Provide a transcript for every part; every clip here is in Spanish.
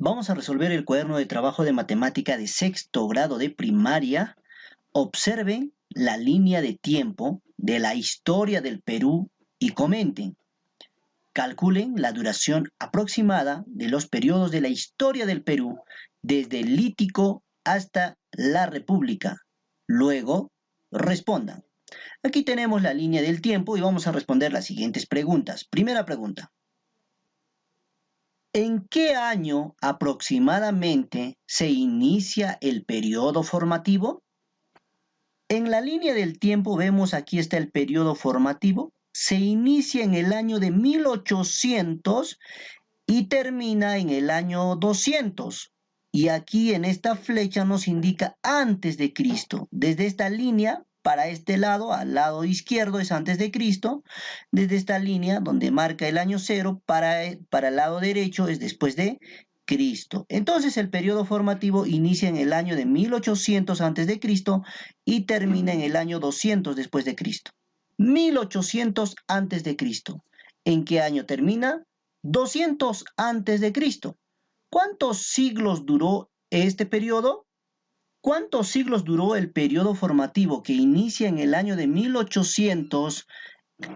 Vamos a resolver el cuaderno de trabajo de matemática de sexto grado de primaria. Observen la línea de tiempo de la historia del Perú y comenten. Calculen la duración aproximada de los periodos de la historia del Perú desde el Lítico hasta la República. Luego, respondan. Aquí tenemos la línea del tiempo y vamos a responder las siguientes preguntas. Primera pregunta. ¿En qué año aproximadamente se inicia el periodo formativo? En la línea del tiempo vemos aquí está el periodo formativo. Se inicia en el año de 1800 y termina en el año 200. Y aquí en esta flecha nos indica antes de Cristo. Desde esta línea para este lado, al lado izquierdo es antes de Cristo. Desde esta línea donde marca el año 0 para el lado derecho es después de Cristo. Entonces el periodo formativo inicia en el año de 1800 antes de Cristo y termina en el año 200 después de Cristo. 1800 antes de Cristo. ¿En qué año termina? 200 antes de Cristo. ¿Cuántos siglos duró este periodo? ¿Cuántos siglos duró el periodo formativo que inicia en el año de 1800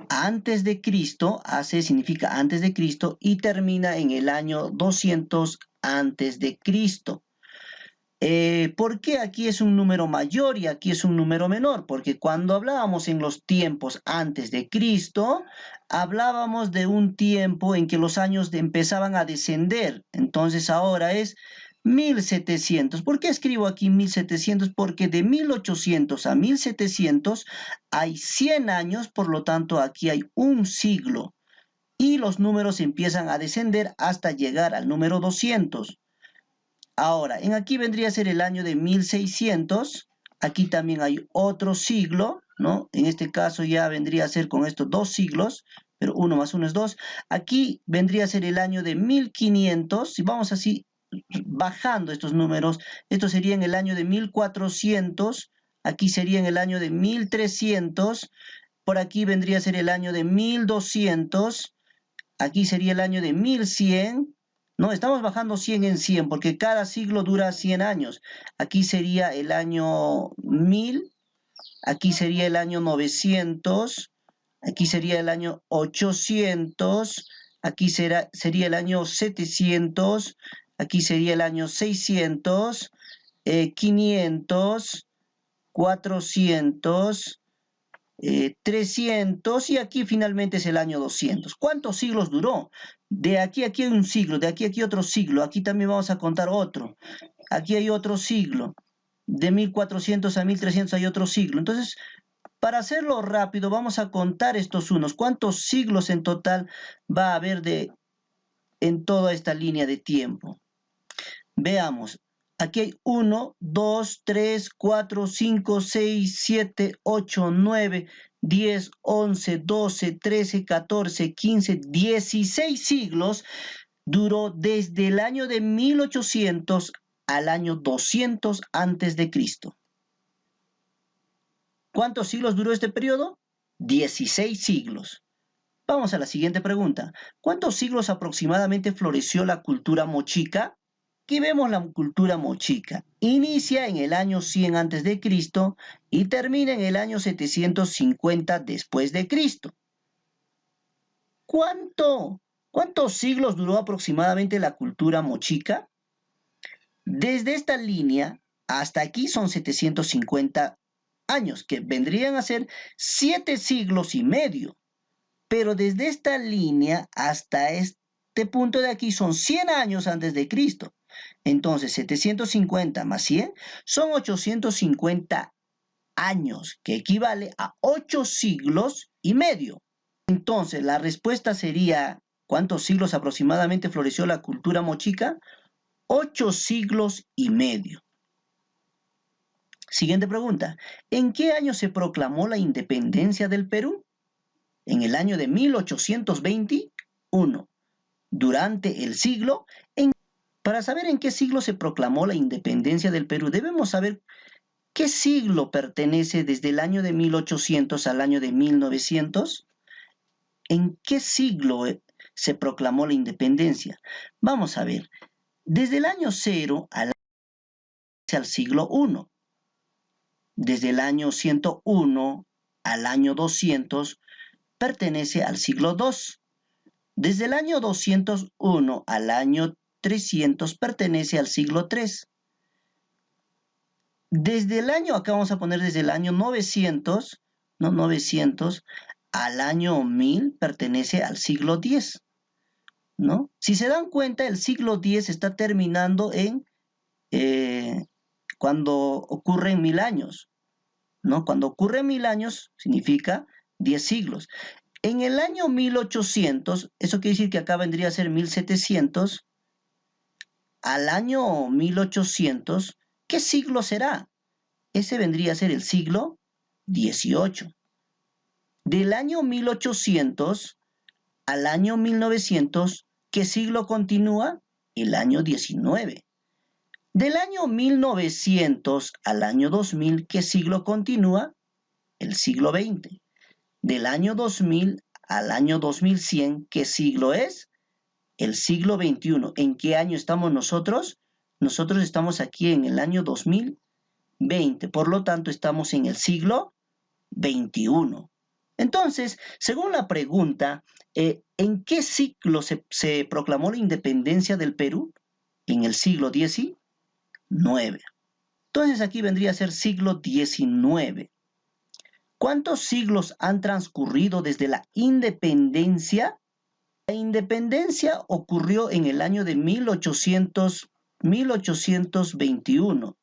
antes de Cristo? AC significa antes de Cristo y termina en el año 200 antes de Cristo. ¿Por qué aquí es un número mayor y aquí es un número menor? Porque cuando hablábamos en los tiempos antes de Cristo, hablábamos de un tiempo en que los años empezaban a descender. Entonces ahora es 1700. ¿Por qué escribo aquí 1700? Porque de 1800 a 1700 hay 100 años, por lo tanto aquí hay un siglo. Y los números empiezan a descender hasta llegar al número 200. Ahora, en aquí vendría a ser el año de 1600. Aquí también hay otro siglo, ¿no? En este caso ya vendría a ser con estos 2 siglos, pero 1 más 1 es 2. Aquí vendría a ser el año de 1500. Si vamos así bajando estos números, esto sería en el año de 1400. Aquí sería en el año de 1300. Por aquí vendría a ser el año de 1200. Aquí sería el año de 1100. No, estamos bajando 100 en 100 porque cada siglo dura 100 años. Aquí sería el año 1000, aquí sería el año 900, aquí sería el año 800, aquí sería el año 700, aquí sería el año 600, 500, 400, 300 y aquí finalmente es el año 200. ¿Cuántos siglos duró? De aquí a aquí hay un siglo, de aquí a aquí otro siglo, aquí también vamos a contar otro, aquí hay otro siglo, de 1400 a 1300 hay otro siglo. Entonces, para hacerlo rápido, vamos a contar estos unos. ¿Cuántos siglos en total va a haber en toda esta línea de tiempo? Veamos. Aquí hay 1, 2, 3, 4, 5, 6, 7, 8, 9, 10, 11, 12, 13, 14, 15, 16 siglos. Duró desde el año de 1800 al año 200 antes de Cristo. ¿Cuántos siglos duró este periodo? 16 siglos. Vamos a la siguiente pregunta. ¿Cuántos siglos aproximadamente floreció la cultura mochica? Aquí vemos la cultura mochica. Inicia en el año 100 a.C. y termina en el año 750 después de Cristo. ¿Cuántos siglos duró aproximadamente la cultura mochica? Desde esta línea hasta aquí son 750 años, que vendrían a ser 7 siglos y medio. Pero desde esta línea hasta este punto de aquí son 100 años antes de Cristo. Entonces, 750 más 100 son 850 años, que equivale a 8 siglos y medio. Entonces, la respuesta sería, ¿cuántos siglos aproximadamente floreció la cultura mochica? 8 siglos y medio. Siguiente pregunta. ¿En qué año se proclamó la independencia del Perú? En el año de 1821. Durante el siglo, para saber en qué siglo se proclamó la independencia del Perú, debemos saber qué siglo pertenece desde el año de 1800 al año de 1900. ¿En qué siglo se proclamó la independencia? Vamos a ver. Desde el año 0 al siglo 1. Desde el año 101 al año 200 pertenece al siglo 2. Desde el año 201 al año 300 pertenece al siglo 3. Desde el año, acá vamos a poner desde el año 900, ¿no? 900 al año 1000 pertenece al siglo 10, ¿no? Si se dan cuenta, el siglo 10 está terminando en cuando ocurren 1000 años, ¿no? Cuando ocurren 1000 años significa 10 siglos. En el año 1800, eso quiere decir que acá vendría a ser 1700, al año 1800, ¿qué siglo será? Ese vendría a ser el siglo XVIII. Del año 1800 al año 1900, ¿qué siglo continúa? El año 19. Del año 1900 al año 2000, ¿qué siglo continúa? El siglo XX. Del año 2000 al año 2100, ¿qué siglo es? El siglo XXI. ¿En qué año estamos nosotros? Nosotros estamos aquí en el año 2020, por lo tanto estamos en el siglo XXI. Entonces, según la pregunta, ¿en qué siglo se proclamó la independencia del Perú? En el siglo XIX. Entonces aquí vendría a ser siglo XIX. ¿Cuántos siglos han transcurrido desde la independencia? La independencia ocurrió en el año de 1821.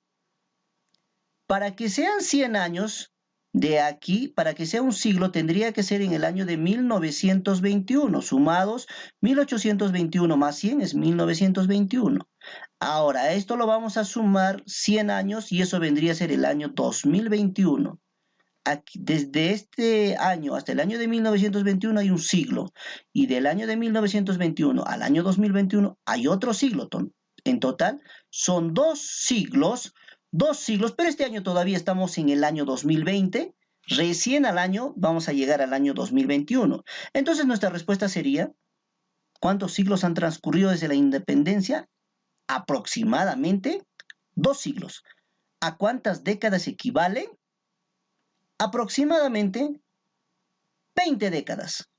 Para que sean 100 años, de aquí, para que sea un siglo, tendría que ser en el año de 1921. Sumados, 1821 más 100 es 1921. Ahora, esto lo vamos a sumar 100 años y eso vendría a ser el año 2021. Aquí, desde este año hasta el año de 1921 hay un siglo, y del año de 1921 al año 2021 hay otro siglo. En total son dos siglos, pero este año todavía estamos en el año 2020, recién al año vamos a llegar al año 2021. Entonces nuestra respuesta sería, ¿cuántos siglos han transcurrido desde la independencia? Aproximadamente 2 siglos. ¿A cuántas décadas equivalen? Aproximadamente 20 décadas.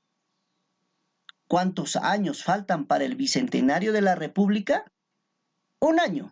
¿Cuántos años faltan para el bicentenario de la República? Un año.